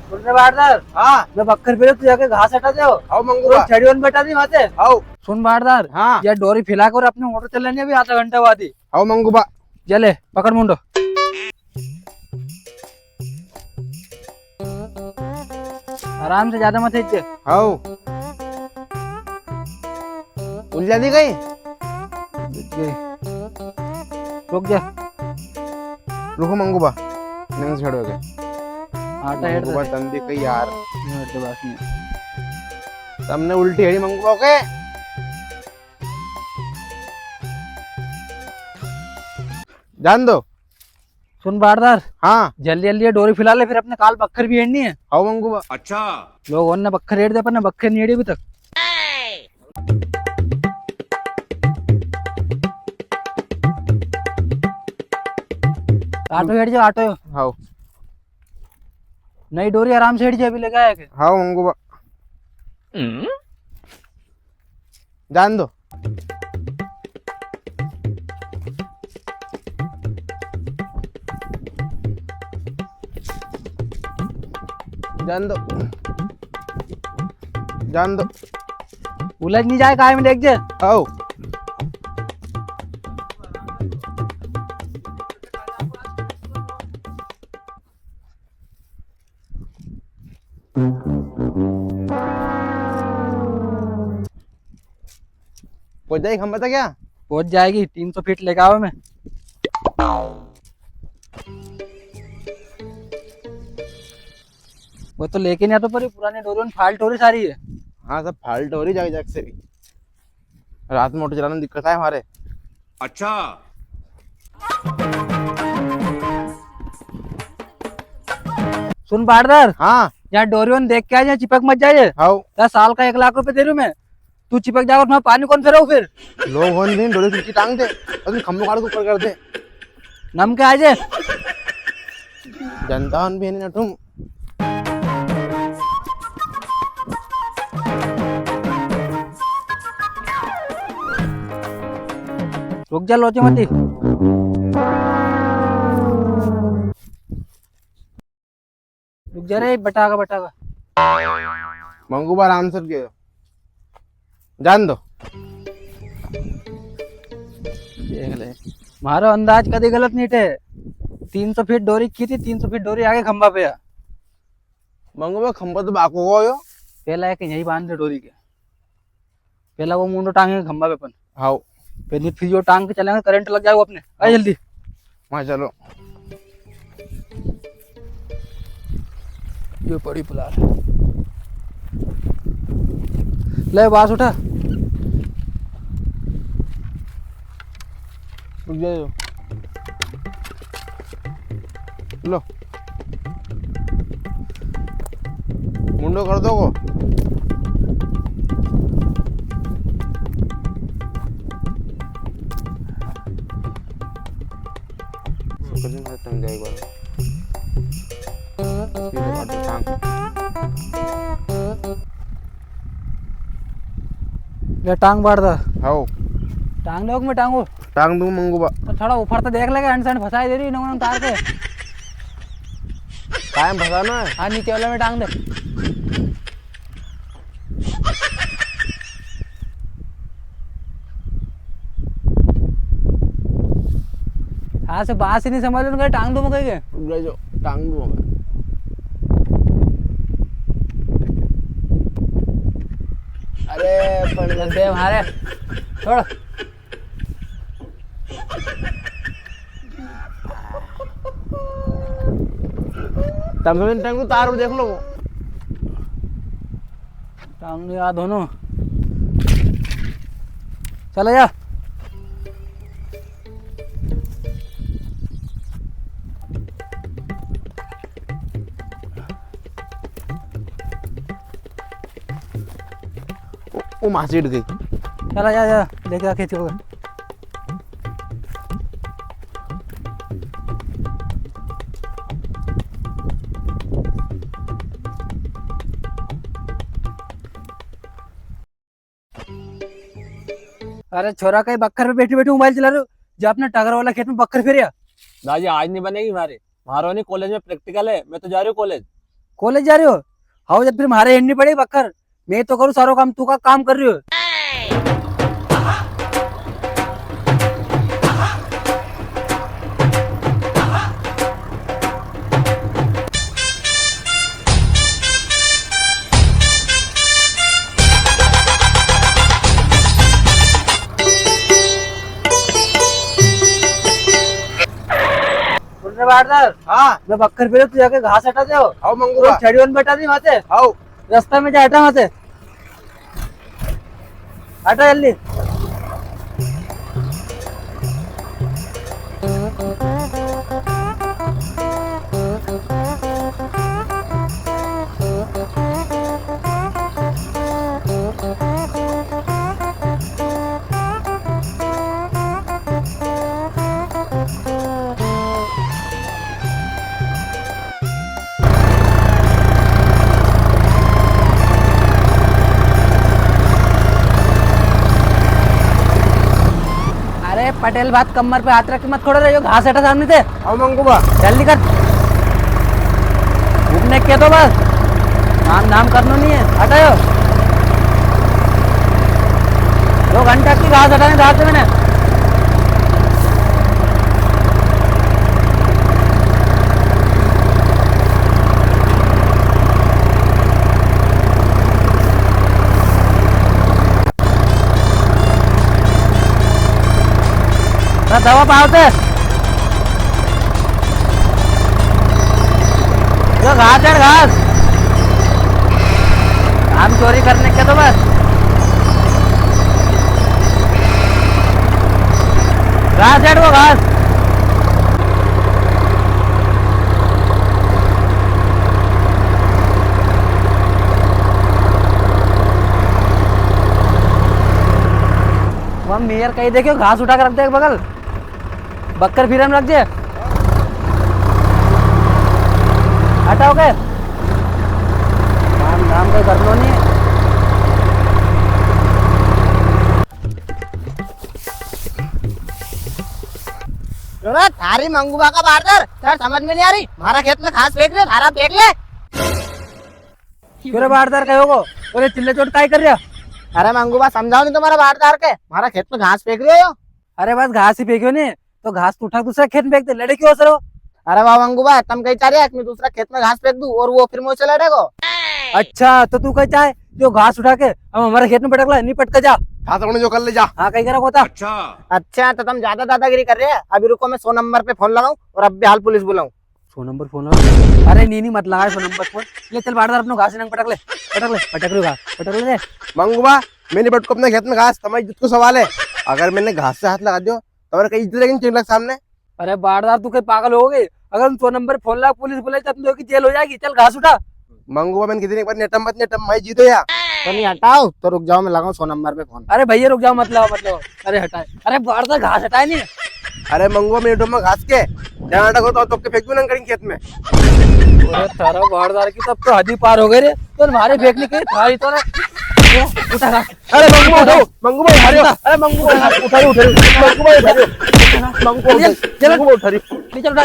सुन रहे बारदार। हाँ मैं बक्कर पे तू जाके घास हटा दो। आओ मंगूबा। छड़ियों बैठा दी वहां से। आओ। सुन बारदार। हाँ ये डोरी फैला कर अपने मोटर चलानी अभी आधा घंटा बाद ही। आओ मंगूबा। चले पकड़ मुंडो। आराम से, ज्यादा मत हिच। आओ उलझा दी गई। रुक जा। रुको मंगूबा नहीं छड़ोगे। आटा हेड मंगूबा तम भी कही यार तो बात नहीं। तुमने उल्टी हेड़ी मंगूबा के। जान दो। सुन बारदार। हाँ जल्दी जल्दी डोरी फैला ले, फिर अपने काल बक्खर भी हेड़नी है। आओ मंगूबा। अच्छा लोग और बक्खर हेड़ दे पर बक्खर नहीं हेड़ी अभी तक। आटो हेड जा आटो। आओ नई डोरी आराम से हेड जा, अभी लगा है के। आओ मंगूबा। जान दो। जान दो। जान दो। उलझ नहीं जाए काय में देख जे। आओ पहुंच जाएगी हम बता क्या। पहुंच जाएगी, 300 फीट लेके आओ मैं। वो तो लेके नहीं आता पर पुरानी डोरी में फाल्ट हो रही सारी है। हाँ सब फाल्ट हो रही जाग जाग से भी। रात में मोटर चलाने में दिक्कत है हमारे। अच्छा सुन बारदार। हाँ यहाँ डोरियन देख के आ जाए, चिपक मत जाए। आओ 10 साल का 1 लाख रुपए दे रही हूँ मैं। तू चिपक जाओ और मैं पानी कौन फेराऊ फिर। लोग होने दिन डोरे खींची टांग दे और तुम खम्भों काट के ऊपर कर दे। नम के आ जाए। जनता भी है ना तुम। रुक जा लोचे मती। रुक जा रे बटागा बटागा। मंगूबा आराम से गए। जान दो। देख ले मारो अंदाज कभी गलत नहीं थे। 300 फीट डोरी की थी, 300 फीट डोरी आगे खंबा पे। मंगूबा खंबा तो बाको हो यो। पहला है कि यही बांध दे डोरी के। पहला वो मुंडो टांगे खंबा पे अपन। आओ फिर जो टांग के चलेंगे करंट लग जाएगा अपने। आ जल्दी। वहाँ चलो। ये पड़ी पुलार। ले बास उठा। रुक जाओ। लो मुंडो कर दो को। तुम जाए एक बार। ले टांग बाढ़ दा। आओ टांग लोग में टांगो। टांग दूं मंगूबा। तो थोड़ा ऊपर तो देख लेगा, एंड फंसाई दे रही नंग तार के। कायम फंसाना है। हाँ नीचे वाले में टांग दे। हाँ से बात ही नहीं समझ रहे, टांग दो मैं कहीं के। रुक जाओ टांग दूं मैं। अरे पण दे हमारे छोड़। तब टांग दो तार देख लो वो। टांग याद दोनों। चले जा। वो मासी उठ गई। चला जा जा लेके आके चलो। अरे छोरा कहीं बक्कर पे बैठे बैठे मोबाइल चला रहे हो। जो अपने टगर वाला खेत में बक्कर फिर। दादी आज नहीं बनेगी हमारे। हमारा नहीं कॉलेज में प्रैक्टिकल है, मैं तो जा रही हूँ कॉलेज। कॉलेज जा रही हो? हाउ जब फिर मारे हिंडनी पड़ी बक्कर। मैं तो करूँ सारो काम, तू का काम कर रही हो। सुन रे बारदार, हाँ मैं बक्कर पे तू जाके घास हटा दे। आओ मंगूबा छड़ी बैठा दी वहां से, आओ। रास्ता में जा, हटा वहां से, हटा जल्दी। अरे पटेल बात कमर पे हाथ रख के मत खोड़ो रे, यो घास हटा सामने से, आओ मंगूबा। जल्दी कर। घूमने के तो बस काम धाम करना नहीं है, हटाओ। 2 घंटा की घास हटाने रात से मैंने। दवा पाओ से जो घास है घास, काम चोरी करने के तो बस घास है वो घास। वह मेयर कहीं देखियो, घास उठा कर रख दे बगल, बक्कर फिर रख दे, हटाओगे। काम धाम कोई कर लो नहीं है। थारी मंगूबा का बारदार सर समझ में नहीं आ रही। हमारा खेत में घास फेंक ले, थारा फेंक ले। क्यों बारदार कहो को, बोले चिल्ले चोट काय कर रहा? अरे मंगूबा समझाओ नहीं तुम्हारा बारदार के, हमारा खेत में घास फेंक रहे हो। अरे बस घास ही फेंक्यो नहीं तो घास तो उठा दूसरा खेत में फेंक दे, लड़े क्यों सर? अरे वाह मंगूबा, तुम कहीं चाह रहे हो मैं दूसरा खेत में घास फेंक दूं और वो फिर मुझे लड़ेगो। अच्छा तो तू कहीं चाहे जो घास उठा के हम हमारे खेत में पटकला, नहीं पटका जा। घास उड़ने जो कर ले जा। हाँ कहीं करा होता। अच्छा तो तुम ज्यादा दादागिरी कर रहे हैं। अभी रुको, मैं 100 नंबर पे फोन लगाऊं और अब भी हाल पुलिस बुलाऊं। 100 number phone. अरे नी मत लगा 100 नंबर फोन। ले चल बारदार अपना घास नंग पटक ले, पटक लो घास, पटक ले। मंगूबा मैंने बट को अपने खेत में घास, तुम्हारी इज्जत को सवाल है। अगर मैंने घास से हाथ लगा दियो तुम्हारे कहीं इज्जत रहेगी चिड़लक सामने। अरे बारदार तू कहीं पागल हो गई? अगर तुम 100 नंबर फोन लगा पुलिस बुलाई तब तुम जेल हो जाएगी। चल घास उठा। मंगूबा मैंने कितनी बार नेटम मत नेटम मैं जीतो या तो नहीं हटाओ तो रुक जाओ, मैं लगाऊं 100 नंबर पे फोन। अरे भैया रुक जाओ, मत लगाओ। अरे हटाए, अरे बारदार घास हटाए नहीं। अरे मंगूबा मेरे में घास के ध्यान रखो तो के फेंक दूं ना करेंगे खेत में। अरे तारा बारदार की तब तो हद ही पार हो गई रे, तो हमारे फेंकने के थारी तो ना उठा घास। अरे मंगूबा उठाओ, मंगूबा उठा रही हो। अरे मंगूबा उठा रही मंगूबा उठा रही हो। मंगूबा उठा रही हो। चल उठा।